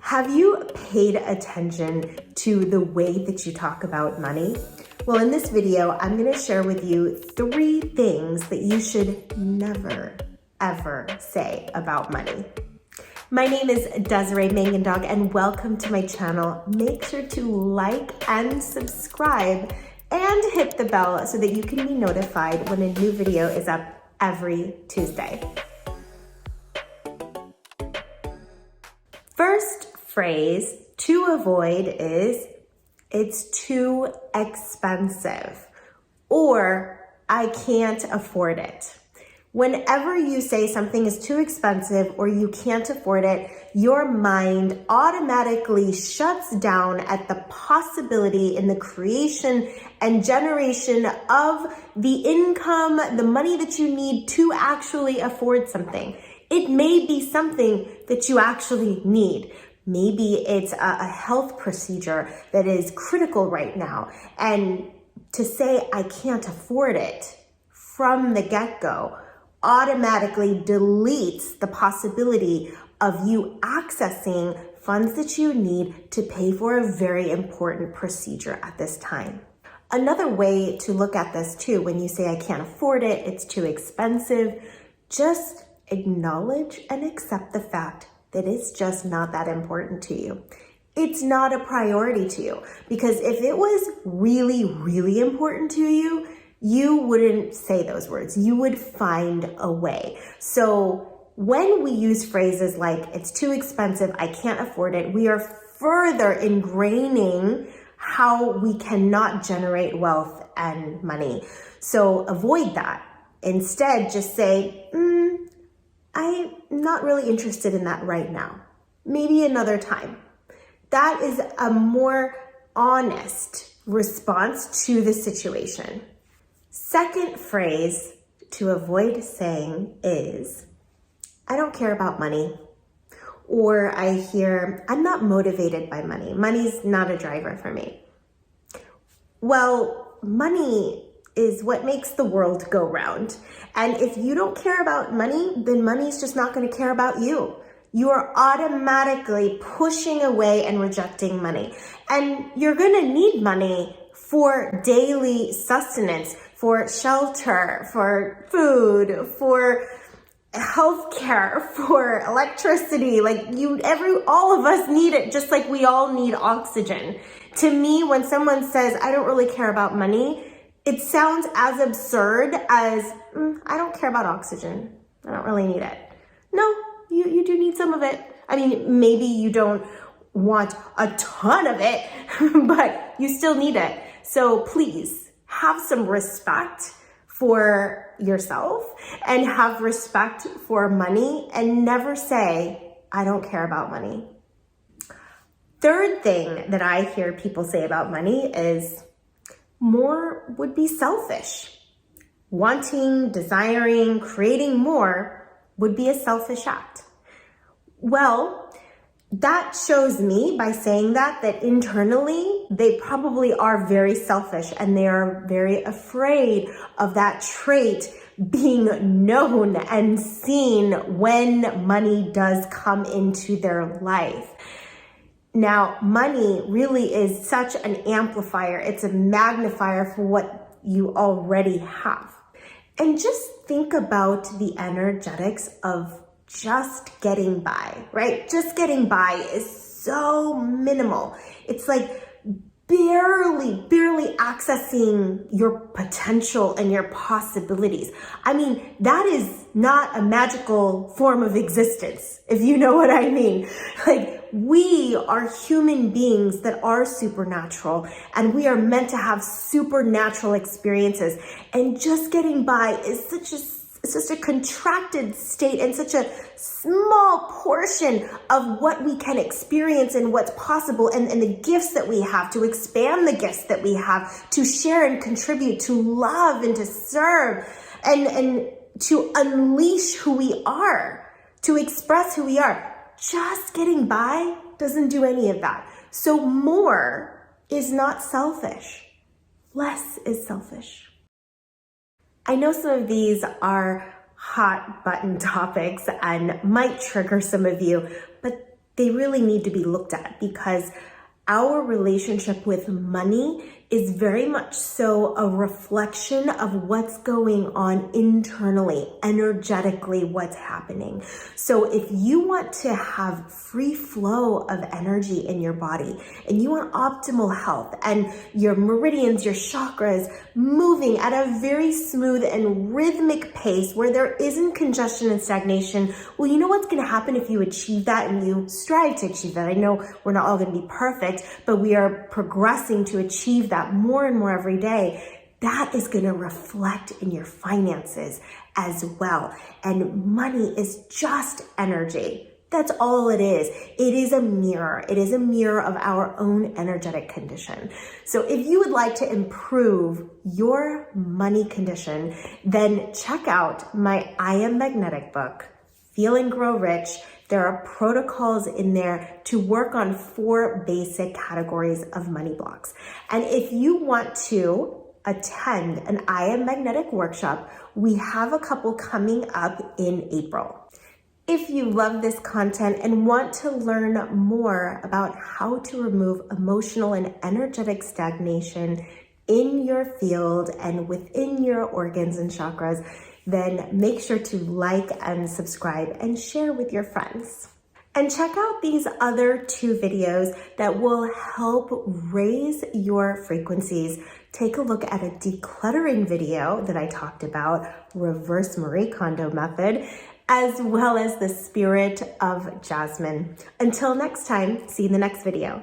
Have you paid attention to the way that you talk about money? Well, in this video, I'm going to share with you 3 things that you should never, ever say about money. My name is Desiree Mangendog and welcome to my channel. Make sure to like and subscribe and hit the bell so that you can be notified when a new video is up every Tuesday. First phrase to avoid is, it's too expensive, or I can't afford it. Whenever you say something is too expensive or you can't afford it, your mind automatically shuts down at the possibility in the creation and generation of the income, the money that you need to actually afford something. It may be something that you actually need. Maybe it's a health procedure that is critical right now. And to say, I can't afford it from the get-go automatically deletes the possibility of you accessing funds that you need to pay for a very important procedure at this time. Another way to look at this too, when you say, I can't afford it, it's too expensive, just acknowledge and accept the fact that it's just not that important to you. It's not a priority to you, because if it was really, really important to you, you wouldn't say those words. You would find a way. So when we use phrases like, it's too expensive, I can't afford it, we are further ingraining how we cannot generate wealth and money. So avoid that. Instead, just say, I'm not really interested in that right now. Maybe another time. That is a more honest response to the situation. Second phrase to avoid saying is, I don't care about money. Or I hear, I'm not motivated by money. Money's not a driver for me. Well, money is what makes the world go round. And if you don't care about money, then money's just not going to care about you. You are automatically pushing away and rejecting money. And you're going to need money for daily sustenance, for shelter, for food, for healthcare, for electricity. All of us need it, just like we all need oxygen. To me, when someone says, I don't really care about money, it sounds as absurd as, I don't care about oxygen. I don't really need it. No, you do need some of it. I mean, maybe you don't want a ton of it, but you still need it. So please have some respect for yourself and have respect for money, and never say, I don't care about money. Third thing that I hear people say about money is, more would be selfish. Wanting, desiring, creating more would be a selfish act. Well, that shows me by saying that internally they probably are very selfish, and they are very afraid of that trait being known and seen when money does come into their life. Now, money really is such an amplifier. It's a magnifier for what you already have. And just think about the energetics of just getting by, right? Just getting by is so minimal. It's like barely accessing your potential and your possibilities. I mean, that is not a magical form of existence, if you know what I mean. We are human beings that are supernatural, and we are meant to have supernatural experiences. And just getting by is such a contracted state and such a small portion of what we can experience and what's possible, and the gifts that we have, to expand the gifts that we have, to share and contribute, to love and to serve, and to unleash who we are, to express who we are. Just getting by doesn't do any of that. So more is not selfish. Less is selfish. I know some of these are hot button topics and might trigger some of you, but they really need to be looked at, because our relationship with money is very much so a reflection of what's going on internally, energetically, what's happening. So if you want to have free flow of energy in your body, and you want optimal health and your meridians, your chakras moving at a very smooth and rhythmic pace where there isn't congestion and stagnation, well, you know what's going to happen if you achieve that and you strive to achieve that. I know we're not all going to be perfect, but we are progressing to achieve that more and more every day. That is going to reflect in your finances as well. And money is just energy. That's all it is. It is a mirror. It is a mirror of our own energetic condition. So if you would like to improve your money condition, then check out my I Am Magnetic book, Feel and Grow Rich. There are protocols in there to work on 4 basic categories of money blocks. And if you want to attend an I Am Magnetic workshop, we have a couple coming up in April. If you love this content and want to learn more about how to remove emotional and energetic stagnation in your field and within your organs and chakras, then make sure to like and subscribe and share with your friends. And check out these other 2 videos that will help raise your frequencies. Take a look at a decluttering video that I talked about, Reverse Marie Kondo method, as well as the Spirit of Jasmine. Until next time, see you in the next video.